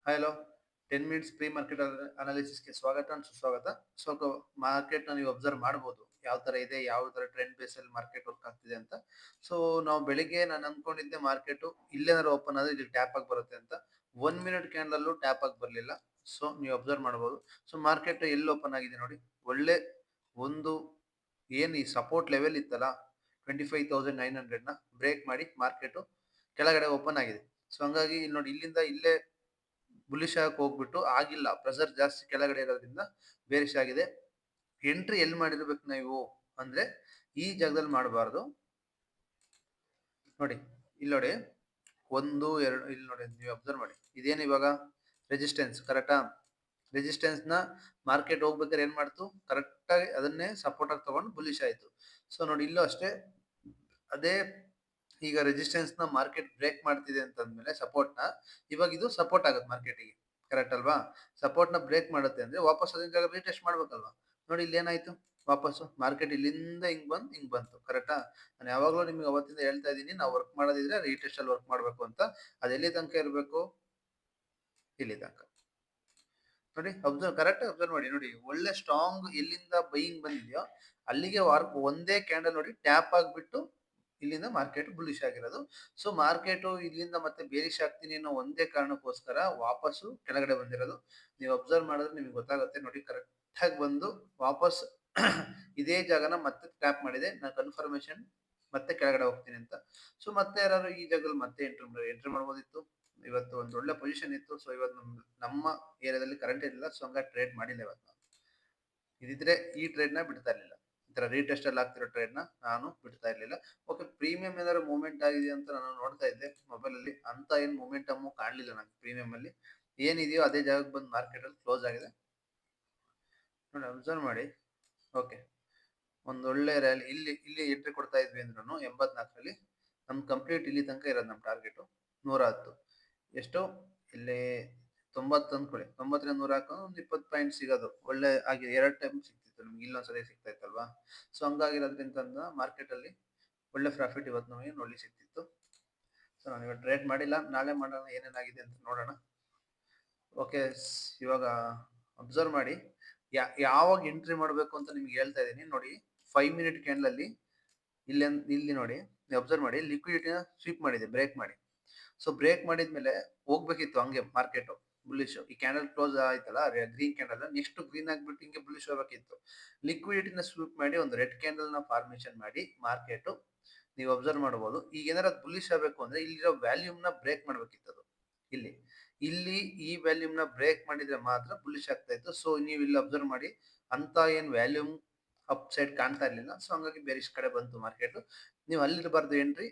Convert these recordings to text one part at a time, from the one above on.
Hello, 10 minutes pre market ಅನಾಲಿಸಿಸ್‌ಗೆ ಸ್ವಾಗತ ಸುಸ್ವಾಗತ. So, ಮಾರ್ಕೆಟ್‌ನ ನೀವು ಅಬ್ಸರ್ವ್ ಮಾಡ್ಬೋದು. ಯಾವ ತರ ಇದೆ, ಯಾವ ತರ ಟ್ರೆಂಡ್ ಬೇಸಲ್ಲಿ ಮಾರ್ಕೆಟ್ ವರ್ಕ್ ಆಗ್ತಿದೆ ಅಂತ. ಸೊ, ನಾವು ಬೆಳಿಗ್ಗೆ ನಾನು ಅನ್ಕೊಂಡಿದ್ದೆ ಮಾರ್ಕೆಟು ಇಲ್ಲೇನಾದ್ರು ಓಪನ್ ಆದ್ರೆ ಇಲ್ಲಿ ಟ್ಯಾಪ್ ಆಗಿ ಬರುತ್ತೆ ಅಂತ. 1 ಮಿನಿಟ್ ಕ್ಯಾಂಡಲ್ಲೂ ಟ್ಯಾಪ್ ಆಗಿ ಬರಲಿಲ್ಲ. ಸೊ, ನೀವು ಅಬ್ಸರ್ವ್ ಮಾಡ್ಬೋದು. ಸೊ, ಮಾರ್ಕೆಟ್ ಎಲ್ಲಿ ಓಪನ್ ಆಗಿದೆ ನೋಡಿ. ಒಳ್ಳೆ ಒಂದು ಏನು ಈ ಸಪೋರ್ಟ್ ಲೆವೆಲ್ ಇತ್ತಲ್ಲ 25,900ನ ಬ್ರೇಕ್ ಮಾಡಿ ಮಾರ್ಕೆಟು ಕೆಳಗಡೆ ಓಪನ್ ಆಗಿದೆ. ಸೊ, ಹಂಗಾಗಿ ಇಲ್ಲಿ ನೋಡಿ ಇಲ್ಲಿಂದ ಇಲ್ಲೇ ಬುಲಿಶ್ ಆಗಕ್ಕೆ ಹೋಗ್ಬಿಟ್ಟು ಆಗಿಲ್ಲ. ಪ್ರೆಷರ್ ಜಾಸ್ತಿ ಕೆಳಗಡೆ ಇರೋದ್ರಿಂದ ಬೇರಿಶ್ ಆಗಿದೆ. ಎಂಟ್ರಿ ಎಲ್ಲಿ ಮಾಡಿರ್ಬೇಕು ನೀವು ಅಂದ್ರೆ ಈ ಜಾಗದಲ್ಲಿ ಮಾಡಬಾರ್ದು. ನೋಡಿ ಇಲ್ಲಿ ನೋಡಿ 1, 2 ಇಲ್ಲಿ ನೋಡಿ ನೀವು ಅಬ್ಸರ್ವ್ ಮಾಡಿ. ಇದೇನು ಇವಾಗ ರೆಸಿಸ್ಟೆನ್ಸ್ ಕರೆಕ್ಟಾ? ರೆಸಿಸ್ಟೆನ್ಸ್ ನ ಮಾರ್ಕೆಟ್ ಹೋಗ್ಬೇಕಾದ್ರೆ ಏನ್ ಮಾಡ್ತು, ಕರೆಕ್ಟ್ ಆಗಿ ಅದನ್ನೇ ಸಪೋರ್ಟ್ ಆಗಿ ತಗೊಂಡು ಬುಲಿಶ್ ಆಯ್ತು. ಸೊ ನೋಡಿ ಇಲ್ಲೂ ಅಷ್ಟೇ ಅದೇ ಈಗ ರೆಸಿಸ್ಟೆನ್ಸ್ ನ ಮಾರ್ಕೆಟ್ ಬ್ರೇಕ್ ಮಾಡ್ತಿದೆ ಅಂತಂದ್ಮೇಲೆ ಸಪೋರ್ಟ್ ನ ಇವಾಗ ಇದು ಸಪೋರ್ಟ್ ಆಗುತ್ತೆ ಮಾರ್ಕೆಟಿಗೆ. ಕರೆಕ್ಟ್ ಅಲ್ವಾ? ಸಪೋರ್ಟ್ ನ ಬ್ರೇಕ್ ಮಾಡುತ್ತೆ ಅಂದ್ರೆ ವಾಪಸ್ ಅದನ್ನ ಜಾಗ ರೀಟೆಸ್ಟ್ ಮಾಡ್ಬೇಕಲ್ವಾ? ನೋಡಿ ಇಲ್ಲಿ ಏನಾಯ್ತು, ವಾಪಸ್ಸು ಮಾರ್ಕೆಟ್ ಇಲ್ಲಿಂದ ಹಿಂಗ್ ಬಂತು. ಕರೆಕ್ಟಾ? ನಾನು ಯಾವಾಗ್ಲೂ ನಿಮ್ಗೆ ಅವತ್ತಿಂದ ಹೇಳ್ತಾ ಇದ್ದೀನಿ, ನಾವು ವರ್ಕ್ ಮಾಡೋದಿದ್ರೆ ರೀಟೆಸ್ಟ್ ಅಲ್ಲಿ ವರ್ಕ್ ಮಾಡ್ಬೇಕು ಅಂತ. ಅದು ಎಲ್ಲಿ ತನಕ ಇರಬೇಕು, ಇಲ್ಲಿ ತನಕ. ನೋಡಿ ಕರೆಕ್ಟ್ ಅಬ್ಸರ್ವ್ ಮಾಡಿ. ನೋಡಿ ಒಳ್ಳೆ ಸ್ಟ್ರಾಂಗ್ ಎಲ್ಲಿಂದ ಬೈಯಿಂಗ್ ಬಂದಿದೆಯೋ ಅಲ್ಲಿಗೆ ಒಂದೇ ಕ್ಯಾಂಡಲ್ ನೋಡಿ ಟ್ಯಾಪ್ ಆಗಿಬಿಟ್ಟು ಇಲ್ಲಿಂದ ಮಾರ್ಕೆಟ್ ಬುಲಿಶ್ ಆಗಿರೋದು. ಸೊ ಮಾರ್ಕೆಟ್ ಇಲ್ಲಿಂದ ಮತ್ತೆ ಬೇರಿಶ್ ಆಗ್ತೀನಿ ಅನ್ನೋ ಒಂದೇ ಕಾರಣಕ್ಕೋಸ್ಕರ ವಾಪಸ್ಸು ಕೆಳಗಡೆ ಬಂದಿರೋದು. ನೀವು ಅಬ್ಸರ್ವ್ ಮಾಡಿದ್ರೆ ನಿಮ್ಗೆ ಗೊತ್ತಾಗುತ್ತೆ. ನೋಡಿ ಕರೆಕ್ಟ್ ಆಗಿ ಬಂದು ವಾಪಸ್ ಇದೇ ಜಾಗನ ಮತ್ತೆ ಟ್ಯಾಪ್ ಮಾಡಿದೆ. ನಾನು ಕನ್ಫರ್ಮೇಶನ್ ಮತ್ತೆ ಕೆಳಗಡೆ ಹೋಗ್ತೀನಿ ಅಂತ. ಸೊ ಮತ್ತೆ ಯಾರು ಈ ಜಾಗದಲ್ಲಿ ಮತ್ತೆ ಎಂಟ್ರಿ ಮಾಡ್ಬೋದಿತ್ತು. ಇವತ್ತು ಒಂದು ಒಳ್ಳೆ ಪೊಸಿಷನ್ ಇತ್ತು. ಸೊ ಇವತ್ತು ನಮ್ಮ ಏರಿಯಾದಲ್ಲಿ ಕರೆಂಟ್ ಇರಲಿಲ್ಲ. ಸೊ ಹಂಗಾಗಿ ಟ್ರೇಡ್ ಮಾಡಿಲ್ಲ ಇವತ್ತು ನಾನು. ಇದಿದ್ರೆ ಈ ಟ್ರೇಡ್ ನ ಬಿಡ್ತಾ ಇರ್ಲಿಲ್ಲ. ಈ ತರ ರೀಟೆಸ್ಟ್ ಅಲ್ಲಿ ಆಗ್ತಿರೋ ಟ್ರೇಡ್ ನ ನಾನು ಬಿಡ್ತಾ ಇರ್ಲಿಲ್ಲ. ಓಕೆ, ಪ್ರೀಮಿಯಂ ಏನಾದ್ರು ಮೂವ್ಮೆಂಟ್ ಆಗಿದೆ ಅಂತ ನಾನು ನೋಡ್ತಾ ಇದ್ದೆ ಮೊಬೈಲ್ ಅಲ್ಲಿ. ಅಂತ ಏನ್ ಮೂವ್ಮೆಂಟಮ್ ಕಾಣಲಿಲ್ಲ ನಂಗೆ ಪ್ರೀಮಿಯಂ ಅಲ್ಲಿ. ಏನಿದೆಯೋ ಅದೇ ಜಾಗಕ್ಕೆ ಬಂದು ಮಾರ್ಕೆಟ್ ಅಲ್ಲಿ ಕ್ಲೋಸ್ ಆಗಿದೆ. ನೋಡಿ ಅಬ್ಸರ್ವ್ ಮಾಡಿ. ಓಕೆ, ಒಂದು ಒಳ್ಳೆ ರ್ಯಾಲಿ ಇಲ್ಲಿ ಇಲ್ಲಿ ಎಂಟ್ರಿ ಕೊಡ್ತಾ ಇದ್ವಿ ಅಂದ್ರೂ 84ರಲ್ಲಿ ನಮ್ ಕಂಪ್ಲೀಟ್ ಇಲ್ಲಿ ತನಕ ಇರೋದು ನಮ್ಮ ಟಾರ್ಗೆಟ್ 110. ಎಷ್ಟು ಇಲ್ಲಿ 90 ಅಂದ್ಕೊಳ್ಳಿ. 90ರಿಂದ 100 ಹಾಕೊಂಡು ಒಂದು 20 ಪಾಯಿಂಟ್ ಸಿಗೋದು ಒಳ್ಳೆ ಆಗಿ 2 ಟೈಮ್ ಸಿಗ್ತಿತ್ತು ನಿಮ್ಗೆ. ಇಲ್ಲೊಂದ್ಸರಿ ಸಿಗ್ತಾ ಇತ್ತಲ್ವಾ? ಸೊ ಹಂಗಾಗಿರೋದ್ರಿಂದ ಮಾರ್ಕೆಟ್ ಅಲ್ಲಿ ಒಳ್ಳೆ ಪ್ರಾಫಿಟ್ ಇವತ್ತು ನಮಗೆ ನೋಡಿ ಸಿಗ್ತಿತ್ತು. ಸೊ ನಾನು ಇವತ್ತು ಟ್ರೇಡ್ ಮಾಡಿಲ್ಲ, ನಾಳೆ ಮಾಡೋಣ ಏನೇನಾಗಿದೆ ಅಂತ ನೋಡೋಣ. ಓಕೆ, ಇವಾಗ ಅಬ್ಸರ್ವ್ ಮಾಡಿ. ಯಾವಾಗ ಎಂಟ್ರಿ ಮಾಡಬೇಕು ಅಂತ ನಿಮ್ಗೆ ಹೇಳ್ತಾ ಇದ್ದೀನಿ ನೋಡಿ. 5 ಮಿನಿಟ್ ಕ್ಯಾಂಡಲ್ ಅಲ್ಲಿ ಇಲ್ಲಿ ನೋಡಿ, ನೀವು ಅಬ್ಸರ್ವ್ ಮಾಡಿ. ಲಿಕ್ವಿಡಿಟಿನ ಸ್ವೀಪ್ ಮಾಡಿದೆ ಬ್ರೇಕ್ ಮಾಡಿ. ಸೊ ಬ್ರೇಕ್ ಮಾಡಿದ್ಮೇಲೆ ಹೋಗ್ಬೇಕಿತ್ತು ಹಂಗೆ ಮಾರ್ಕೆಟ್ ಬುಲ್ಲಿಶ್. ಈ ಕ್ಯಾಂಡಲ್ ಕ್ಲೋಸ್ ಆಯ್ತಲ್ಲ ಗ್ರೀನ್ ಕ್ಯಾಂಡಲ್, ನೆಕ್ಸ್ಟ್ ಗ್ರೀನ್ ಆಗ್ಬಿಟ್ಟು ಹಿಂಗೆ ಬುಲ್ಲಿಶ್ ಹೋಗ್ಬೇಕಿತ್ತು. ಲಿಕ್ವಿಡಿಟಿನ ಸ್ವೀಪ್ ಮಾಡಿ ಒಂದು ರೆಡ್ ಕ್ಯಾಂಡಲ್ ನ ಫಾರ್ಮೇಶನ್ ಮಾಡಿ ಮಾರ್ಕೆಟ್ ನೀವು ಅಬ್ಸರ್ವ್ ಮಾಡಬಹುದು. ಈಗ ಏನಾರ ಬುಲ್ಲಿಶ್ ಆಗಬೇಕು ಅಂದ್ರೆ ಇಲ್ಲಿರೋ ವ್ಯಾಲ್ಯೂಮ್ ನ ಬ್ರೇಕ್ ಮಾಡ್ಬೇಕಿತ್ತು ಅದು. ಇಲ್ಲಿ ಇಲ್ಲಿ ಈ ವ್ಯಾಲ್ಯೂಮ್ ನ ಬ್ರೇಕ್ ಮಾಡಿದ್ರೆ ಮಾತ್ರ ಬುಲ್ಲಿಶ್ ಆಗ್ತಾ ಇತ್ತು. ಸೊ ನೀವು ಇಲ್ಲಿ ಅಬ್ಸರ್ವ್ ಮಾಡಿ, ಅಂತ ಏನ್ ವ್ಯಾಲ್ಯೂಮ್ ಅಪ್ ಸೈಡ್ ಕಾಣ್ತಾ ಇರ್ಲಿಲ್ಲ. ಸೊ ಹಂಗಾಗಿ ಬೇರಿಶ್ ಕಡೆ ಬಂತು ಮಾರ್ಕೆಟ್. ನೀವು ಅಲ್ಲಿರಬಾರ್ದು ಎಂಟ್ರಿ.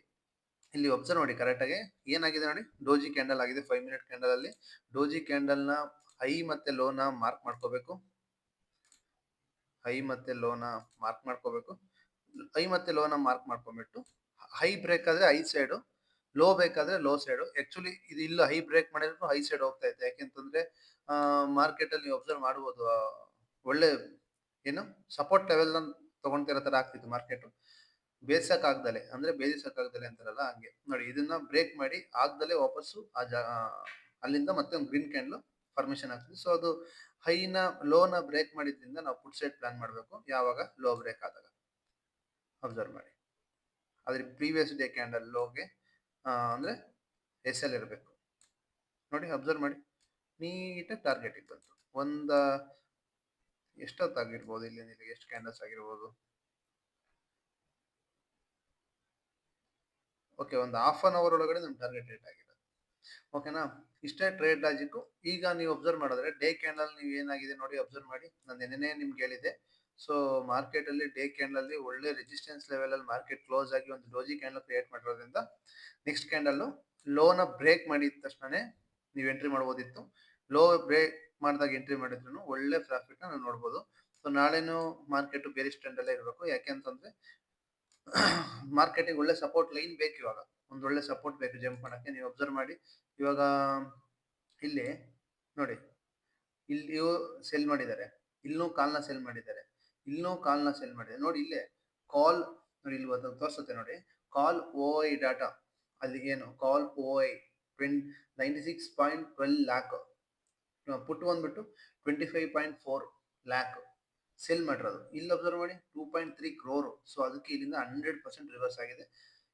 ಇಲ್ಲಿ ಅಬ್ಸರ್ವ್ ಮಾಡಿ ಕರೆಕ್ಟ್ ಆಗಿ ಏನಾಗಿದೆ ನೋಡಿ. ಡೋಜಿ ಕ್ಯಾಂಡಲ್ ಆಗಿದೆ 5 ಮಿನಿಟ್ ಕ್ಯಾಂಡಲ್ ಅಲ್ಲಿ. ಡೋಜಿ ಕ್ಯಾಂಡಲ್ ನ ಹೈ ಮತ್ತೆ ಲೋ ನ ಮಾರ್ಕ್ ಮಾಡ್ಕೋಬೇಕು. ಹೈ ಮತ್ತೆ ಲೋ ನ ಮಾರ್ಕ್ ಮಾಡ್ಕೋಬೇಕು. ಹೈ ಮತ್ತೆ ಲೋ ನ ಮಾರ್ಕ್ ಮಾಡ್ಕೊಂಡ್ಬಿಟ್ಟು ಹೈ ಬ್ರೇಕ್ ಆದ್ರೆ ಹೈ ಸೈಡ್, ಲೋ ಬೇಕಾದ್ರೆ ಲೋ ಸೈಡ್. ಆಕ್ಚುಲಿ ಇದು ಇಲ್ಲ, ಹೈ ಬ್ರೇಕ್ ಮಾಡಿದ್ರು ಹೈ ಸೈಡ್ ಹೋಗ್ತಾ ಇತ್ತು. ಯಾಕೆಂತಂದ್ರೆ ಮಾರ್ಕೆಟ್ ಅಲ್ಲಿ ನೀವು ಅಬ್ಸರ್ವ್ ಮಾಡಬಹುದು. ಒಳ್ಳೆ ಏನು ಸಪೋರ್ಟ್ ಲೆವೆಲ್ ತಗೊಂತಿರೋ ತರ ಆಗ್ತಿತ್ತು ಮಾರ್ಕೆಟ್. ಬೇಸಕ್ ಆಗ್ದಲೆ ಅಂದ್ರೆ ಬೇದಿಸಕ್ ಆಗ್ದಲೆ ಅಂತಾರಲ್ಲ ಹಂಗೆ. ನೋಡಿ ಇದನ್ನ ಬ್ರೇಕ್ ಮಾಡಿ ಆಗ್ದಲೆ ವಾಪಸ್ಸು ಅಲ್ಲಿಂದ ಮತ್ತೆ ಒಂದು ಗ್ರೀನ್ ಕ್ಯಾಂಡಲ್ ಫಾರ್ಮೇಶನ್ ಆಗ್ತದೆ. ಸೊ ಅದು ಹೈನ ಲೋನ ಬ್ರೇಕ್ ಮಾಡಿದ್ರಿಂದ ನಾವು ಪುಟ್ ಸೈಡ್ ಪ್ಲಾನ್ ಮಾಡಬೇಕು. ಯಾವಾಗ ಲೋ ಬ್ರೇಕ್ ಆದಾಗ ಅಬ್ಸರ್ವ್ ಮಾಡಿ. ಅದ್ರ ಪ್ರೀವಿಯಸ್ ಡೇ ಕ್ಯಾಂಡಲ್ ಲೋಗೆ ಅಂದ್ರೆ ಎಸ್ ಎಲ್ ಇರಬೇಕು. ನೋಡಿ ಅಬ್ಸರ್ವ್ ಮಾಡಿ, ನೀಟಾಗಿ ಟಾರ್ಗೆಟ್ ಬಂತು. ಒಂದ ಎಷ್ಟೊತ್ತಾಗಿರ್ಬೋದು, ಇಲ್ಲಿ ಎಷ್ಟು ಕ್ಯಾಂಡಲ್ಸ್ ಆಗಿರ್ಬೋದು. ಓಕೆ, ಒಂದು ಹಾಫ್ ಅನ್ ಅವರ್ ಒಳಗಡೆ ನಮ್ ಟಾರ್ಗೆಟ್ ರೇಟ್ ಆಗಿದೆ. ಓಕೆನಾ? ಇಷ್ಟೇ ಟ್ರೇಡ್ ಲಾಜಿಕ್. ಈಗ ನೀವು ಅಬ್ಸರ್ವ್ ಮಾಡಿದ್ರೆ ಡೇ ಕ್ಯಾಂಡಲ್ ನೀವು ಏನಾಗಿದೆ ನೋಡಿ ಅಬ್ಸರ್ವ್ ಮಾಡಿ. ನಾನು ನೆನ್ನೆ ನಿಮ್ಗೆ ಹೇಳಿದೆ. ಸೊ ಮಾರ್ಕೆಟ್ ಅಲ್ಲಿ ಡೇ ಕ್ಯಾಂಡಲ್ ಅಲ್ಲಿ ಒಳ್ಳೆ ರೆಸಿಸ್ಟೆನ್ಸ್ ಲೆವೆಲ್ ಅಲ್ಲಿ ಮಾರ್ಕೆಟ್ ಕ್ಲೋಸ್ ಆಗಿ ಒಂದು ಡೋಜಿ ಕ್ಯಾಂಡಲ್ ಕ್ರಿಯೇಟ್ ಮಾಡಿರೋದ್ರಿಂದ ನೆಕ್ಸ್ಟ್ ಕ್ಯಾಂಡಲ್ ಲೋನ ಬ್ರೇಕ್ ಮಾಡಿದ ತಕ್ಷಣನೇ ನೀವು ಎಂಟ್ರಿ ಮಾಡ್ಬೋದಿತ್ತು. ಲೋ ಬ್ರೇಕ್ ಮಾಡಿದಾಗ ಎಂಟ್ರಿ ಮಾಡಿದ್ರು ಒಳ್ಳೆ ಪ್ರಾಫಿಟ್ ನಾವು ನೋಡ್ಬೋದು. ಸೊ ನಾಳೆನು ಮಾರ್ಕೆಟ್ ಬೇರೆ ಸ್ಟ್ಯಾಂಡ್ ಅಲ್ಲೇ ಇರಬೇಕು. ಯಾಕೆಂತಂದ್ರೆ ಮಾರ್ಕೆಟಿಗೆ ಒಳ್ಳೆ ಸಪೋರ್ಟ್ ಲೈನ್ ಬೇಕು ಇವಾಗ. ಒಂದು ಒಳ್ಳೆ ಸಪೋರ್ಟ್ ಬೇಕು ಜಂಪ್ ಮಾಡಕ್ಕೆ. ನೀವು ಅಬ್ಸರ್ವ್ ಮಾಡಿ ಇವಾಗ ಇಲ್ಲಿ ನೋಡಿ, ಇಲ್ಲಿಯೂ ಸೆಲ್ ಮಾಡಿದ್ದಾರೆ, ಇಲ್ಲೂ ಕಾಲ್ನ ಸೆಲ್ ಮಾಡಿದ್ದಾರೆ, ಇಲ್ಲೂ ಕಾಲ್ನ ಸೆಲ್ ಮಾಡಿದ್ದಾರೆ. ನೋಡಿ ಇಲ್ಲೇ ಕಾಲ್ ನೋಡಿ, ಇಲ್ಲಿ ತೋರಿಸುತ್ತೆ ನೋಡಿ. ಕಾಲ್ ಓ ಡಾಟಾ ಅಲ್ಲಿ ಏನು ಕಾಲ್ ಓ 96.12 ಲ್ಯಾಕ್ ಪುಟ್ ಬಂದ್ಬಿಟ್ಟು 25.4 ಲ್ಯಾಕ್ ಸೇಲ್ ಮಾಡಿರೋದು. ಇಲ್ಲಿ ಅಬ್ಸರ್ವ್ ಮಾಡಿ 2.3 ಕ್ರೋರ್. ಸೊ ಅದಕ್ಕೆ ಇಲ್ಲಿಂದ 100% ರಿವರ್ಸ್ ಆಗಿದೆ.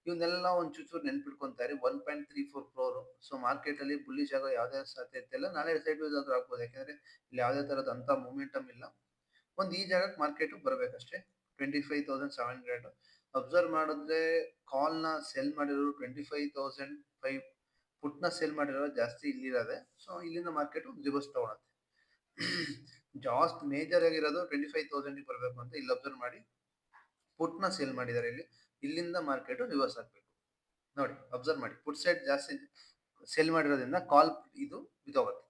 ಇವನ್ನೆಲ್ಲ ಒಂದು ಚೂಚೂರು ನೆನ್ಪಿಟ್ಕೊಂತಾರೆ. 1.34 ಕ್ರೋರ್. ಸೊ ಮಾರ್ಕೆಟ್ ಅಲ್ಲಿ ಬುಲ್ಲಿಶ್ ಆಗೋ ಯಾವುದೇ ಸಾಧ್ಯತೆ ಇಲ್ಲ. ನಾಳೆ ಸೈಡ್ ವೇಸ್ ಆದ್ರೂ ಆಗ್ಬೋದು, ಯಾಕಂದ್ರೆ ಇಲ್ಲಿ ಯಾವುದೇ ತರದ ಅಂತ ಮೊಮೆಂಟಮ್ ಇಲ್ಲ. ಒಂದು ಈ ಜಾಗಕ್ಕೆ ಮಾರ್ಕೆಟ್ ಬರಬೇಕಷ್ಟೇ. 25,700 ಅಬ್ಸರ್ವ್ ಮಾಡಿದ್ರೆ ಕಾಲ್ ನ ಸೆಲ್ ಮಾಡಿರೋರು 25,005, ಪುಟ್ ನ ಸೇಲ್ ಮಾಡಿರೋ ಜಾಸ್ತಿ ಇಲ್ಲಿರೋದೆ. ಸೊ ಇಲ್ಲಿಂದ ಮಾರ್ಕೆಟ್ ರಿವರ್ಸ್ ತಗೊಳುತ್ತೆ. ಜಾಸ್ಟ್ ಮೇಜರ್ ಆಗಿರೋದು 25,000 ಬರಬೇಕು ಅಂತ ಇಲ್ಲಿ ಅಬ್ಸರ್ವ್ ಮಾಡಿ ಪುಟ್ ನ ಸೇಲ್ ಮಾಡಿದ್ದಾರೆ. ಇಲ್ಲಿಂದ ಮಾರ್ಕೆಟ್ ರಿವರ್ಸ್ ಆಗ್ಬೇಕು. ನೋಡಿ ಅಬ್ಸರ್ವ್ ಮಾಡಿ, ಪುಟ್ ಸೈಡ್ ಜಾಸ್ತಿ ಸೇಲ್ ಮಾಡಿರೋದ್ರಿಂದ ಕಾಲ್ ಇದು ಬಿದ್ದೋಗುತ್ತೆ.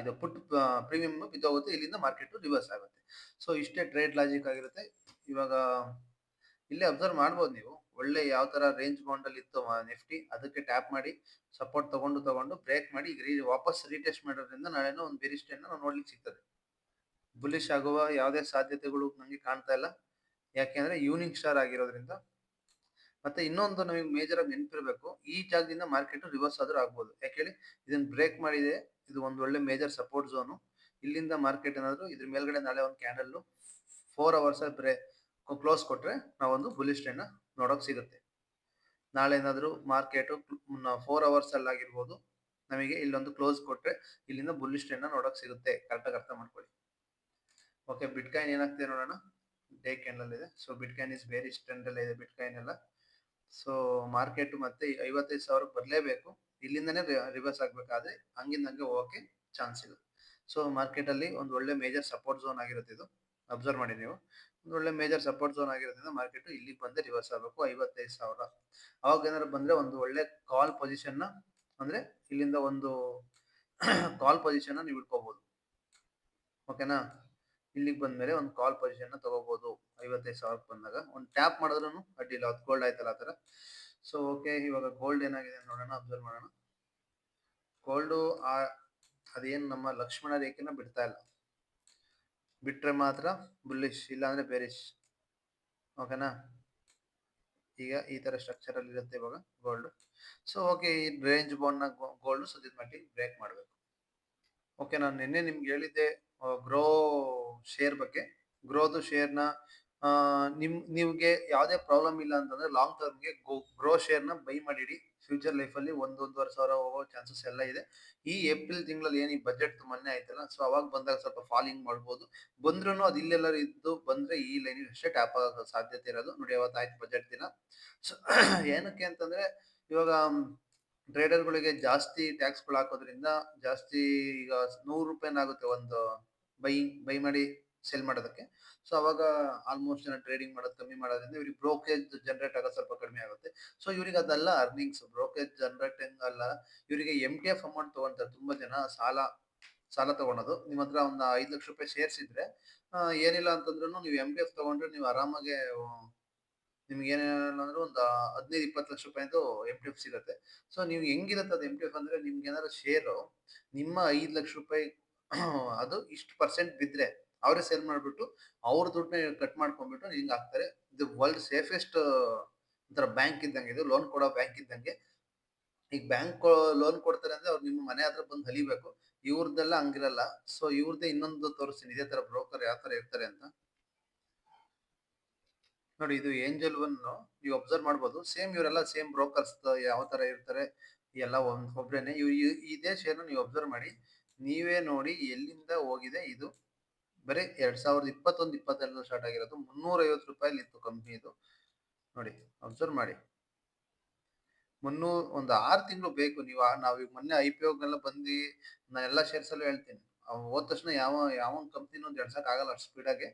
ಇದು ಪುಟ್ ಪ್ರೀಮಿಯಂ ಬಿದ್ದೋಗುತ್ತೆ. ಇಲ್ಲಿಂದ ಮಾರ್ಕೆಟ್ ರಿವರ್ಸ್ ಆಗುತ್ತೆ. ಸೊ ಇಷ್ಟೇ ಟ್ರೇಡ್ ಲಾಜಿಕ್ ಆಗಿರುತ್ತೆ. ಇವಾಗ ಇಲ್ಲೇ ಅಬ್ಸರ್ವ್ ಮಾಡ್ಬೋದು ನೀವು, ಒಳ್ಳೆ ಯಾವ ತರ ರೇಂಜ್ ಬೌಂಡ್ ಅಲ್ಲಿ ಇತ್ತು ನಿಫ್ಟಿ, ಅದಕ್ಕೆ ಟ್ಯಾಪ್ ಮಾಡಿ ಸಪೋರ್ಟ್ ತಗೊಂಡು ಬ್ರೇಕ್ ಮಾಡಿ ಈಗ ವಾಪಸ್ ರೀಟೆಸ್ಟ್ ಮಾಡೋದ್ರಿಂದ ನಾಳೆನೋ ಒಂದು ಬೇರಿಶ್ ಟ್ರೆಂಡ್ ನಾವು ನೋಡ್ಲಿಕ್ಕೆ ಸಿಗ್ತದೆ. ಬುಲಿಶ್ ಆಗುವ ಯಾವುದೇ ಸಾಧ್ಯತೆಗಳು ನಂಗೆ ಕಾಣ್ತಾ ಇಲ್ಲ, ಯಾಕೆಂದ್ರೆ ಈವ್ನಿಂಗ್ ಸ್ಟಾರ್ ಆಗಿರೋದ್ರಿಂದ. ಮತ್ತೆ ಇನ್ನೊಂದು ನಮಗೆ ಮೇಜರ್ ಆಗಿ ನೆನಪಿರ್ಬೇಕು, ಈ ಜಾಗದಿಂದ ಮಾರ್ಕೆಟ್ ರಿವರ್ಸ್ ಆದ್ರೂ ಆಗ್ಬೋದು. ಯಾಕೆ ಹೇಳಿ, ಇದನ್ನ ಬ್ರೇಕ್ ಮಾಡಿದೆ, ಇದು ಒಂದು ಒಳ್ಳೆ ಮೇಜರ್ ಸಪೋರ್ಟ್ ಝೋನು. ಇಲ್ಲಿಂದ ಮಾರ್ಕೆಟ್ ಏನಾದ್ರು ಇದ್ರ ಮೇಲ್ಗಡೆ ನಾಳೆ ಒಂದು ಕ್ಯಾಂಡಲ್ 4 ಅವರ್ಸ್ ಕ್ಲೋಸ್ ಕೊಟ್ರೆ ನಾವೊಂದು ಬುಲಿಶ್ ಟ್ರೆಂಡ್ ನೋಡೋಕ್ ಸಿಗುತ್ತೆ. ನಾಳೆ ಏನಾದ್ರು ಮಾರ್ಕೆಟ್ 4 ಅವರ್ಸ್ ಅಲ್ಲಿ ಆಗಿರ್ಬೋದು, ನಮಗೆ ಇಲ್ಲೊಂದು ಕ್ಲೋಸ್ ಕೊಟ್ರೆ ಇಲ್ಲಿಂದ ಬುಲಿಶ್ ಟ್ರೆಂಡ್ ನೋಡೋಕ್ ಸಿಗುತ್ತೆ. ಕರೆಕ್ಟಾಗಿ ಅರ್ಥ ಮಾಡ್ಕೊಳ್ಳಿ. ಓಕೆ, ಬಿಟ್ಕಾಯಿನ್ ಏನಾಗ್ತಿದೆ ನೋಡೋಣ. ಡೇ ಕ್ಯಾಂಡಲ್ ಇದೆ. So bitcoin is bearish trend ಅಲ್ಲೇ ಇದೆ ಬಿಟ್ಕಾಯಿನ್ ಎಲ್ಲ. ಸೊ ಮಾರ್ಕೆಟ್ ಮತ್ತೆ 55,000 ಬರಲೇಬೇಕು. ಇಲ್ಲಿಂದನೇ ರಿವರ್ಸ್ ಆಗ್ಬೇಕಾದ್ರೆ ಹಂಗಿಂದಂಗೆ ಹೋಗಕ್ಕೆ ಚಾನ್ಸ್ ಇದೆ. ಸೊ ಮಾರ್ಕೆಟ್ ಅಲ್ಲಿ ಒಂದು ಒಳ್ಳೆ ಮೇಜರ್ ಸಪೋರ್ಟ್ ಝೋನ್ ಆಗಿರುತ್ತೆ ಇದು. ಅಬ್ಸರ್ವ್ ಮಾಡಿ ನೀವು, ಒಂದು ಒಳ್ಳೆ ಮೇಜರ್ ಸಪೋರ್ಟ್ ಝೋನ್ ಆಗಿರೋದ್ರಿಂದ ಮಾರ್ಕೆಟ್ ಇಲ್ಲಿಗೆ ಬಂದೆ ರಿವರ್ಸ್ ಆಗಬೇಕು 55,000. ಅವಾಗ ಏನಾದ್ರು ಬಂದ್ರೆ ಒಂದು ಒಳ್ಳೆ ಕಾಲ್ ಪೊಸಿಷನ್ ನ, ಅಂದ್ರೆ ಇಲ್ಲಿಂದ ಒಂದು ಕಾಲ್ ಪೊಸಿಷನ್ ನೀವು ಇಟ್ಕೋಬಹುದು. ಓಕೆನಾ, ಇಲ್ಲಿಗೆ ಬಂದ್ಮೇಲೆ ಒಂದು ಕಾಲ್ ಪೊಸಿಷನ್ ನ ತಗೋಬಹುದು. 55,000 ಬಂದಾಗ ಒಂದು ಟ್ಯಾಪ್ ಮಾಡಿದ್ರು ಅಡ್ಡಿಲ್ಲ. ಅದು ಗೋಲ್ಡ್ ಆಯ್ತಲ್ಲ ಆ ತರ. ಸೊ ಓಕೆ, ಇವಾಗ ಗೋಲ್ಡ್ ಏನಾಗಿದೆ ನೋಡೋಣ, ಅಬ್ಸರ್ವ್ ಮಾಡೋಣ. ಗೋಲ್ಡ್ ಅದೇನು ನಮ್ಮ ಲಕ್ಷ್ಮಣ ರೇಖೆನ ಬಿಡ್ತಾ ಇಲ್ಲ, ಬಿಟ್ರೆ ಮಾತ್ರ ಬುಲ್ಲಿಶ್, ಇಲ್ಲ ಅಂದ್ರೆ ಬೇರಿಶ್. ಓಕೆನಾ, ಈಗ ಈ ತರ ಸ್ಟ್ರಕ್ಚರ್ ಅಲ್ಲಿ ಇರುತ್ತೆ ಇವಾಗ ಗೋಲ್ಡ್. ಸೊ ಓಕೆ, ಈ ರೇಂಜ್ ಬೌಂಡ್ ನ ಗೋಲ್ಡ್ ಸದ್ಯದ ಮಟ್ಟಿಗೆ ಬ್ರೇಕ್ ಮಾಡಬೇಕು. ಓಕೆ, ನಾನು ನಿನ್ನೆ ನಿಮ್ಗೆ ಹೇಳಿದ್ದೆ ಗ್ರೋ ಶೇರ್ ಬಗ್ಗೆ. ಗ್ರೋದು ಶೇರ್ನ ನಿಮ್ಗೆ ಯಾವುದೇ ಪ್ರಾಬ್ಲಮ್ ಇಲ್ಲ ಅಂತಂದ್ರೆ ಲಾಂಗ್ ಟರ್ಮ್ಗೆ ಗ್ರೋ ಶೇರ್ನ ಬೈ ಮಾಡಿಡಿ. ಫ್ಯೂಚರ್ ಲೈಫಲ್ಲಿ 1-1.5 ಸಾವಿರ ಹೋಗೋ ಚಾನ್ಸಸ್ ಎಲ್ಲ ಇದೆ. ಈ ಏಪ್ರಿಲ್ ತಿಂಗಳಲ್ಲಿ ಏನು ಈ ಬಜೆಟ್ ಮೊನ್ನೆ ಆಯ್ತಲ್ಲ, ಸೊ ಅವಾಗ ಬಂದಾಗ ಸ್ವಲ್ಪ ಫಾಲಿಂಗ್ ಮಾಡ್ಬೋದು. ಬಂದ್ರೂ ಅದು ಇಲ್ಲೆಲ್ಲರೂ ಇದ್ದು ಬಂದ್ರೆ ಈ ಲೈನಿಗೆ ಅಷ್ಟೇ ಟ್ಯಾಪ್ ಆಗೋ ಸಾಧ್ಯತೆ ಇರೋದು. ನೋಡಿ ಅವತ್ತಾಯ್ತು ಬಜೆಟ್ ದಿನ. ಸೊ ಏನಕ್ಕೆ ಅಂತಂದ್ರೆ ಇವಾಗ ಟ್ರೇಡರ್ಗಳಿಗೆ ಜಾಸ್ತಿ ಟ್ಯಾಕ್ಸ್ಗಳು ಹಾಕೋದ್ರಿಂದ ಜಾಸ್ತಿ, ಈಗ 100 ರೂಪಾಯಿನಾಗುತ್ತೆ ಒಂದು ಬೈ ಮಾಡಿ ಸೆಲ್ ಮಾಡೋದಕ್ಕೆ. ಸೊ ಅವಾಗ ಆಲ್ಮೋಸ್ಟ್ ಜನ ಟ್ರೇಡಿಂಗ್ ಮಾಡೋದು ಕಮ್ಮಿ ಮಾಡೋದ್ರಿಂದ ಇವ್ರಿಗೆ ಬ್ರೋಕೇಜ್ ಜನರೇಟ್ ಆಗೋದು ಸ್ವಲ್ಪ ಕಡಿಮೆ ಆಗುತ್ತೆ. ಸೊ ಇವ್ರಿಗೆ ಅದೆಲ್ಲ ಅರ್ನಿಂಗ್ಸ್. ಬ್ರೋಕೇಜ್ ಜನರೇಟಿಂಗ್ ಅಲ್ಲ, ಇವರಿಗೆ MTF ಅಮೌಂಟ್ ತಗೊಂತಾರೆ. ತುಂಬಾ ಜನ ಸಾಲ ತಗೊಳೋದು. ನಿಮ್ಮ ಹತ್ರ ಒಂದು 5 ಲಕ್ಷ ರೂಪಾಯಿ ಶೇರ್ಸ್ ಇದ್ರೆ ಏನಿಲ್ಲ ಅಂತಂದ್ರೂ ನೀವು MTF ತಗೊಂಡ್ರೆ ನೀವು ಆರಾಮಾಗೆ ನಿಮ್ಗೆ ಏನಿಲ್ಲ ಅಂದ್ರೆ ಒಂದು 15-20 ಲಕ್ಷ ರೂಪಾಯಿದು MTF ಸಿಗುತ್ತೆ. ಸೊ ನೀವು ಹೆಂಗಿರುತ್ತೆ ಅದು MTF ಅಂದ್ರೆ, ನಿಮ್ಗೆ ಏನಾದ್ರು ಶೇರು ನಿಮ್ಮ 5 ಲಕ್ಷ ರೂಪಾಯಿ ಅದು ಇಷ್ಟು ಪರ್ಸೆಂಟ್ ಬಿದ್ರೆ ಅವರೇ ಸೇಲ್ ಮಾಡ್ಬಿಟ್ಟು ಅವ್ರ ದುಡ್ಡನ್ನ ಕಟ್ ಮಾಡ್ಕೊಂಡ್ಬಿಟ್ಟು ಹಿಂಗ್ ಹಾಕ್ತಾರೆ. ಇದು ವರ್ಲ್ಡ್ ಸೇಫೆಸ್ಟ್ ಒಂಥರ ಬ್ಯಾಂಕ್ ಇದ್ದಂಗೆ, ಇದು ಲೋನ್ ಕೊಡೋ ಬ್ಯಾಂಕ್ ಇದ್ದಂಗೆ. ಈಗ ಬ್ಯಾಂಕ್ ಲೋನ್ ಕೊಡ್ತಾರೆ ಅಂದ್ರೆ ಅವ್ರು ನಿಮ್ಮ ಮನೆ ಹತ್ರ ಬಂದು ಹಲಿಬೇಕು. ಇವ್ರದ್ದೆಲ್ಲ ಹಂಗಿರಲ್ಲ. ಸೊ ಇವ್ರದ್ದೇ ಇನ್ನೊಂದು ತೋರಿಸ್ತೀನಿ, ಇದೇ ತರ ಬ್ರೋಕರ್ ಯಾವ ತರ ಇರ್ತಾರೆ ಅಂತ. ನೋಡಿ, ಇದು ಏಂಜಲ್ ಒನ್. ನೀವು ಅಬ್ಸರ್ವ್ ಮಾಡ್ಬೋದು, ಸೇಮ್ ಇವರೆಲ್ಲ ಸೇಮ್ ಬ್ರೋಕರ್ಸ್ ಯಾವ ತರ ಇರ್ತಾರೆ ಎಲ್ಲ ಒಬ್ರೇನೆ. ಇದೇ ಶೇರ್ ನೀವು ಅಬ್ಸರ್ವ್ ಮಾಡಿ, ನೀವೇ ನೋಡಿ ಎಲ್ಲಿಂದ ಹೋಗಿದೆ. ಇದು ಬರೀ 2021-22 ಸ್ಟಾರ್ಟ್ ಆಗಿರೋದು. 350 ರೂಪಾಯಿ ಇತ್ತು ಕಂಪ್ನಿ ಇದು. ನೋಡಿ ಅಬ್ಸರ್ವ್ ಮಾಡಿ, ಒಂದು 6 ತಿಂಗಳು ಬೇಕು. ನಾವ್ ಈಗ ಮೊನ್ನೆ IPOಗೆಲ್ಲ ಬಂದು ನಾನು ಎಲ್ಲಾ ಶೇರ್ಸ್ ಅಲ್ಲೂ ಹೇಳ್ತೀನಿ, ಹೋದ ತಕ್ಷಣ ಯಾವ ಕಂಪ್ನಿನೂ ಜಡ್ಸಕ್ ಆಗಲ್ಲ ಅಷ್ಟು ಸ್ಪೀಡಾಗೆ.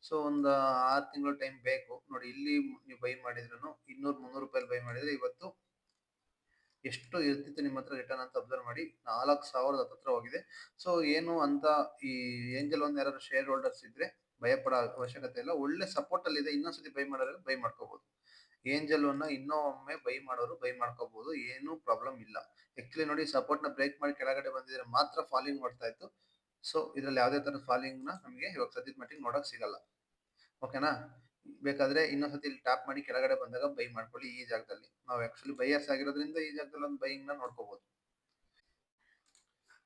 ಸೊ ಒಂದು 6 ತಿಂಗಳು ಟೈಮ್ ಬೇಕು. ನೋಡಿ, ಇಲ್ಲಿ ನೀವು ಬೈ ಮಾಡಿದ್ರು 200-300 ರೂಪಾಯಿ ಬೈ ಮಾಡಿದ್ರೆ ಇವತ್ತು ಎಷ್ಟು ಇರ್ತಿತ್ತು ನಿಮ್ಮ ಹತ್ರ ರಿಟರ್ನ್ ಅಂತ ಅಬ್ಸರ್ವ್ ಮಾಡಿ. 4,000 ಹತ್ರ ಹೋಗಿದೆ. ಸೊ ಏನು ಅಂತ ಈ ಏಂಜಲ್ ಒಂದು ಯಾರು ಶೇರ್ ಹೋಲ್ಡರ್ಸ್ ಇದ್ರೆ ಭಯ ಪಡೋ ಅವಶ್ಯಕತೆ ಇಲ್ಲ. ಒಳ್ಳೆ ಸಪೋರ್ಟ್ ಅಲ್ಲಿ ಇದೆ. ಇನ್ನೊಂದ್ಸತಿ ಬೈ ಮಾಡೋದ್ರೆ ಬೈ ಮಾಡ್ಕೋಬಹುದು. ಏಂಜಲ್ ಅನ್ನ ಇನ್ನೊಮ್ಮೆ ಬೈ ಮಾಡೋರು ಬೈ ಮಾಡ್ಕೋಬಹುದು, ಏನು ಪ್ರಾಬ್ಲಮ್ ಇಲ್ಲ. ಆಕ್ಚುಲಿ ನೋಡಿ, ಸಪೋರ್ಟ್ ನ ಬ್ರೇಕ್ ಮಾಡಿ ಕೆಳಗಡೆ ಬಂದಿದ್ರೆ ಮಾತ್ರ ಫಾಲಿಂಗ್ ಮಾಡ್ತಾ ಇತ್ತು. ಸೊ ಇದ್ರಲ್ಲಿ ಯಾವುದೇ ತರ ಫಾಲಿಂಗ್ ನ ನಮಗೆ ಇವಾಗ ಸದ್ಯದ ಮಟ್ಟಿಗೆ ನೋಡಕ್ ಸಿಗಲ್ಲ. ಓಕೆನಾ, ಬೇಕಾದ್ರೆ ಇನ್ನೊಂದ್ಸತಿ ಇಲ್ಲಿ ಟ್ಯಾಪ್ ಮಾಡಿ ಕೆಳಗಡೆ ಬಂದಾಗ ಬೈ ಮಾಡ್ಕೊಳ್ಳಿ. ಈ ಜಾಗದಲ್ಲಿ ನಾವು ಆಕ್ಚುಲಿ ಬೈಯರ್ಸ್ ಆಗಿರೋದ್ರಿಂದ ಈ ಜಾಗದಲ್ಲಿ ಒಂದು ಬೈಯಿಂಗ್ ನ ನೋಡ್ಕೋಬಹುದು.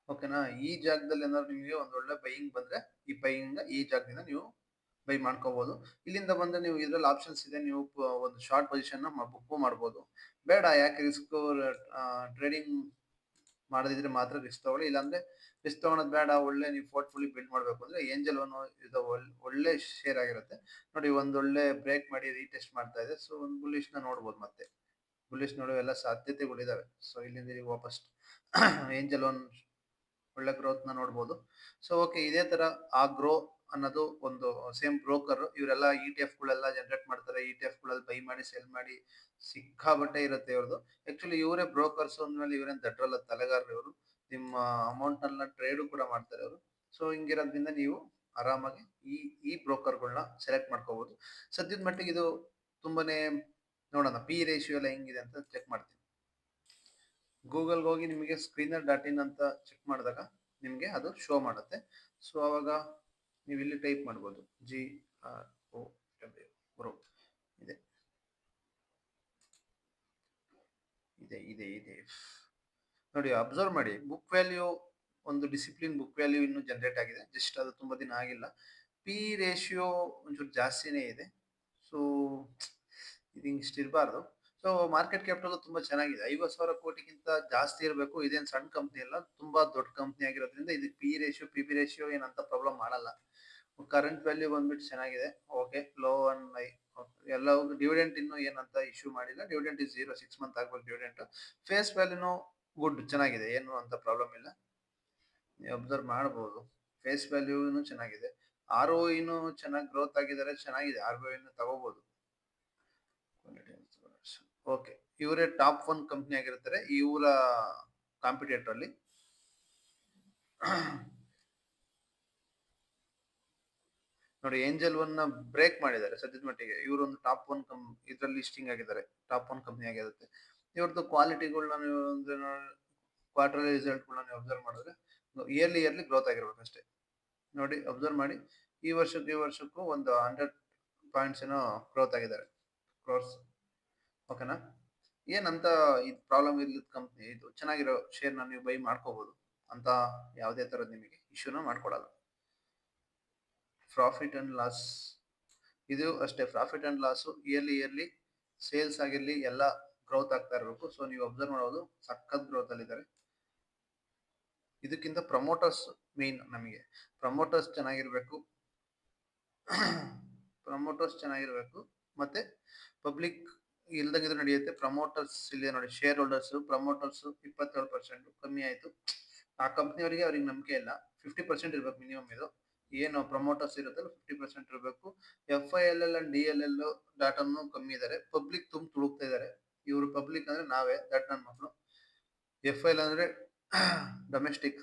ಓಕೆನಾ? ಈ ಜಾಗದಲ್ಲಿ ಏನಾದ್ರು ನಿಮಗೆ ಒಂದು ಒಳ್ಳೆ ಬೈಯಿಂಗ್ ಬಂದ್ರೆ, ಈ ಜಾಗದಿಂದ ನೀವು ಬೈ ಮಾಡ್ಕೋಬಹುದು. ಇಲ್ಲಿಂದ ಬಂದ್ರೆ ನೀವು ಇದ್ರಲ್ಲಿ ಆಪ್ಷನ್ಸ್ ಇದೆ. ನೀವು ಒಂದು ಶಾರ್ಟ್ ಪೊಸಿಷನ್ ಬುಕ್ ಮಾಡ್ಬೋದು. ಬೇಡ ಯಾಕೆ ರಿಸ್ಕ್ ಟ್ರೇಡಿಂಗ್ ಮಾಡದಿದ್ರೆ ಮಾತ್ರ ರಿಸ್ಕ್ ತಗೊಳ್ಳಿ. ಇಲ್ಲಾಂದ್ರೆ ರಿಸ್ಕ್ ತಗೊಳೋದು ಬೇಡ, ಒಳ್ಳೆ ನೀವು ಪೋರ್ಟ್‌ಫೋಲಿಯೋ ಬಿಲ್ಡ್ ಮಾಡ್ಬೇಕು ಅಂದ್ರೆ ಏಂಜಲ್ ಒನ್ ಇದು ಒಳ್ಳೆ ಶೇರ್ ಆಗಿರುತ್ತೆ. ನೋಡಿ ಒಂದೊಳ್ಳೆ ಬ್ರೇಕ್ ಮಾಡಿ ರೀಟೆಸ್ಟ್ ಮಾಡ್ತಾ ಇದೆ. ಸೊ ಒಂದು ಬುಲ್ಲಿಶ್‌ನ ನೋಡ್ಬೋದು ಮತ್ತೆ. ಬುಲ್ಲಿಶ್ ನೋಡುವ ಎಲ್ಲ ಸಾಧ್ಯತೆಗಳಿದಾವೆ. ಸೊ ಇಲ್ಲಿಂದ ಈಗ ವಾಪಸ್ ಏಂಜಲ್ ಒನ್ ಒಳ್ಳೆ ಗ್ರೋತ್‌ನ ನೋಡ್ಬೋದು. ಸೊ ಓಕೆ, ಇದೇ ತರ ಆ ಗ್ರೋ ಅನ್ನೋದು ಒಂದು ಸೇಮ್ ಬ್ರೋಕರ್ ಇವರೆಲ್ಲ ಇಟಿಎಫ್‌ಗಳೆಲ್ಲ ಜನರೇಟ್ ಮಾಡ್ತಾರೆ. ಇಟಿಎಫ್‌ಗಳಲ್ಲಿ ಬೈ ಮಾಡಿ, ಸೆಲ್ ಮಾಡಿ ಸಿಕ್ಕಾಪಟ್ಟೆ ಇರುತ್ತೆ ಇವ್ರದ್ದು. ಆಕ್ಚುಲಿ ಇವರೇ ಬ್ರೋಕರ್ಸ್ ಅಂದ್ಮೇಲೆ ಇವರೇನು ದಡ್ರಲ್ಲ, ತಲೆಗಾರರು ಇವರು. ನಿಮ್ಮ ಅಮೌಂಟ್‌ನೆಲ್ಲ ಟ್ರೇಡು ಕೂಡ ಮಾಡ್ತಾರೆ ಅವರು. ಸೊ ಹಿಂಗಿರೋದ್ರಿಂದ ನೀವು ಆರಾಮಾಗಿ ಈ ಈ ಬ್ರೋಕರ್‌ಗಳನ್ನ ಸೆಲೆಕ್ಟ್ ಮಾಡ್ಕೋಬಹುದು. ಸದ್ಯದ ಮಟ್ಟಿಗೆ ಇದು ತುಂಬಾನೇ ನೋಡೋಣ ಪಿ ರೇಷಿಯೋ ಎಲ್ಲ ಹೆಂಗಿದೆ ಅಂತ ಚೆಕ್ ಮಾಡ್ತೀನಿ. ಗೂಗಲ್‌ಗೆ ಹೋಗಿ ನಿಮಗೆ ಸ್ಕ್ರೀನರ್ ಡಾಟ್ ಇನ್ ಅಂತ ಚೆಕ್ ಮಾಡಿದಾಗ ನಿಮಗೆ ಅದು ಶೋ ಮಾಡುತ್ತೆ. ಸೊ ಅವಾಗ ನೀವು ಇಲ್ಲಿ ಟೈಪ್ ಮಾಡ್ಬೋದು GROW ಗ್ರೋ ಇದೆ ಇದೆ ಇದೆ ಇದೆ ನೋಡಿ, ಅಬ್ಸರ್ವ್ ಮಾಡಿ. ಬುಕ್ ವ್ಯಾಲ್ಯೂ ಒಂದು ಡಿಸಿಪ್ಲಿನ್ ಬುಕ್ ವ್ಯಾಲ್ಯೂ ಇನ್ನು ಜನರೇಟ್ ಆಗಿದೆ. ಜಸ್ಟ್ ಅದು ತುಂಬಾ ದಿನ ಆಗಿಲ್ಲ. ಪಿ ರೇಷಿಯೋ ಒಂಚೂರು ಜಾಸ್ತಿನೇ ಇದೆ. ಸೊ ಇದು ಇಷ್ಟು ಇರಬಾರ್ದು. ಸೊ ಮಾರ್ಕೆಟ್ ಕ್ಯಾಪಿಟಲ್ ತುಂಬಾ ಚೆನ್ನಾಗಿದೆ. 50,000 ಕೋಟಿಗಿಂತ ಜಾಸ್ತಿ ಇರಬೇಕು. ಇದೇನು ಸಣ್ಣ ಕಂಪ್ನಿ ಅಲ್ಲ, ತುಂಬಾ ದೊಡ್ಡ ಕಂಪ್ನಿ ಆಗಿರೋದ್ರಿಂದ ಇದು ಪಿ ರೇಷಿಯೋ ಪಿ ರೇಷಿಯೋ ಏನಂತ ಪ್ರಾಬ್ಲಮ್ ಮಾಡಲ್ಲ. ಕರೆಂಟ್ ವ್ಯಾಲ್ಯೂ ಬಂದ್ಬಿಟ್ಟು ಚೆನ್ನಾಗಿದೆ. ಓಕೆ, ಲೋ ಅಂಡ್ ಹೈ ಎಲ್ಲವೂ. ಡಿವಿಡೆಂಟ್ ಇನ್ನು ಏನಂತ ಇಶ್ಯೂ ಮಾಡಿಲ್ಲ. ಡಿವಿಡೆಂಟ್ ಇಸ್ 0, 6 ಮಂತ್ ಆಗ್ಬೇಕು ಡಿವಿಡೆಂಟ್. ಫೇಸ್ ವ್ಯಾಲ್ಯೂನು ಗುಡ್, ಚೆನ್ನಾಗಿದೆ, ಏನು ಅಂತ ಪ್ರಾಬ್ಲಮ್ ಇಲ್ಲ. ನೀವು ಅಬ್ಸರ್ವ್ ಮಾಡಬಹುದು. ಫೇಸ್ ವ್ಯಾಲ್ಯೂನು ಚೆನ್ನಾಗಿದೆ. ಆರ್ ಒ ಇನು ಚೆನ್ನಾಗಿ ಗ್ರೋತ್ ಆಗಿದ್ದಾರೆ, ಚೆನ್ನಾಗಿದೆ. ಆರ್ ಒ ಇನ್ನು ತಗೋಬಹುದು. ಓಕೆ, ಇವರೇ ಟಾಪ್ 1 ಕಂಪ್ನಿ ಆಗಿರ್ತಾರೆ ಇವರ ಕಾಂಪಿಟೇಟರ್ ಅಲ್ಲಿ. ನೋಡಿ, ಏಂಜಲ್ ಒನ್ ನ ಬ್ರೇಕ್ ಮಾಡಿದ್ದಾರೆ ಸದ್ಯದ ಮಟ್ಟಿಗೆ. ಇವರು ಒಂದು ಟಾಪ್ 1 ಇದ್ರಲ್ಲಿ ಲಿಸ್ಟಿಂಗ್ ಆಗಿದ್ದಾರೆ, ಟಾಪ್ 1 ಕಂಪ್ನಿ ಆಗಿರುತ್ತೆ. ಇವ್ರದ್ದು ಕ್ವಾಲಿಟಿಗಳನ್ನ ನೀವು ಕ್ವಾರ್ಟರ್ಲಿ ರಿಸಲ್ಟ್ಗಳನ್ನ ನೀವು ಅಬ್ಸರ್ವ್ ಮಾಡಿದ್ರೆ ಇಯರ್ಲಿ ಗ್ರೋತ್ ಆಗಿರ್ಬೇಕು ಅಷ್ಟೇ. ನೋಡಿ ಅಬ್ಸರ್ವ್ ಮಾಡಿ, ಈ ವರ್ಷಕ್ಕೂ ಒಂದು 100 ಪಾಯಿಂಟ್ಸ್ ಏನೋ ಗ್ರೋತ್ ಆಗಿದ್ದಾರೆ, ಕ್ರೋರ್ಸ್. ಓಕೆನಾ? ಏನಂತ ಇದು ಪ್ರಾಬ್ಲಮ್ ಇರ್ಲಿದ್ ಕಂಪ್ನಿ, ಇದು ಚೆನ್ನಾಗಿರೋ ಶೇರ್ನ ನೀವು ಬೈ ಮಾಡ್ಕೋಬಹುದು ಅಂತ ಯಾವುದೇ ತರದ್ ನಿಮಗೆ ಇಶ್ಯೂನ ಮಾಡ್ಕೊಡಲ್ಲ. ಪ್ರಾಫಿಟ್ ಅಂಡ್ ಲಾಸ್ ಇದು ಅಷ್ಟೇ. Profit and loss yearly sales ಆಗಿರ್ಲಿ ಎಲ್ಲ ಗ್ರೋತ್ ಆಗ್ತಾ ಇರಬೇಕು. ಸೊ ನೀವು ಅಬ್ಸರ್ವ್ ಮಾಡೋದು ಸಖತ್ ಗ್ರೋತ್ ಅಲ್ಲಿ ಇದ್ದಾರೆ. ಇದಕ್ಕಿಂತ ಪ್ರಮೋಟರ್ಸ್ ಮೇನ್. ನಮಗೆ ಪ್ರಮೋಟರ್ಸ್ ಚೆನ್ನಾಗಿರ್ಬೇಕು ಮತ್ತೆ ಪಬ್ಲಿಕ್ ಇಲ್ದಂಗಿದ್ರೆ ನಡೆಯುತ್ತೆ. ಪ್ರಮೋಟರ್ಸ್ ಇಲ್ಲಿ ನೋಡಿ, ಶೇರ್ ಹೋಲ್ಡರ್ಸ್ ಪ್ರಮೋಟರ್ಸ್ 27% ಕಮ್ಮಿ ಆಯ್ತು. ಆ ಕಂಪ್ನಿಯವರಿಗೆ ಅವ್ರಿಗೆ ನಂಬಿಕೆ ಇಲ್ಲ. 50% ಇರ್ಬೇಕು ಮಿನಿಮಮ್. ಇದು ಏನು ಪ್ರಮೋಟರ್ಸ್ ಇರುತ್ತಲ್ಲ 50% ಇರಬೇಕು. FILL ಅಂಡ್ DLL ಡಾಟಾನು ಕಮ್ಮಿ ಇದ್ದಾರೆ. ಪಬ್ಲಿಕ್ ತುಳುಕ್ತಾ ಇದ್ದಾರೆ. ಇವರು ಪಬ್ಲಿಕ್ ಅಂದ್ರೆ ನಾವೇ, ದಟ್ ನನ್ನ ಮಕ್ಕಳು. FIL ಅಂದ್ರೆ ಡೊಮೆಸ್ಟಿಕ್,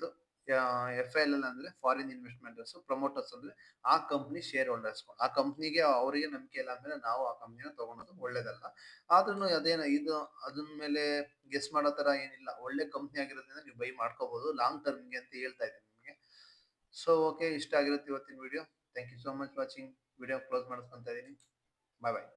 FILL ಅಂದ್ರೆ ಫಾರಿನ್ ಇನ್ವೆಸ್ಟ್ಮೆಂಟರ್ಸ್, ಪ್ರಮೋಟರ್ಸ್ ಅಂದ್ರೆ ಆ ಕಂಪ್ನಿ ಶೇರ್ ಹೋಲ್ಡರ್ಸ್. ಆ ಕಂಪ್ನಿಗೆ ಅವರಿಗೆ ನಂಬಿಕೆ ಇಲ್ಲ ಅಂದ್ರೆ ನಾವು ಆ ಕಂಪ್ನಿನ ತಗೊಳೋದು ಒಳ್ಳೇದಲ್ಲ. ಆದ್ರೂ ಅದೇನ ಇದು ಅದನ್ನ ಮೇಲೆ ಗೆಸ್ ಮಾಡೋ ತರ ಏನಿಲ್ಲ. ಒಳ್ಳೆ ಕಂಪ್ನಿ ಆಗಿರೋದ್ರಿಂದ ನೀವು ಬೈ ಮಾಡ್ಕೋಬಹುದು ಲಾಂಗ್ ಟರ್ಮ್ಗೆ ಅಂತ ಹೇಳ್ತಾ ಇದ್ದೀನಿ ನಿಮಗೆ. ಸೊ ಓಕೆ, ಇಷ್ಟ ಆಗಿರುತ್ತೆ ಇವತ್ತಿನ video. Thank you so much watching. Video close ಮಾಡಿಸ್ಕೊಂತ ಇದೀನಿ. ಬಾಯ್ ಬಾಯ್.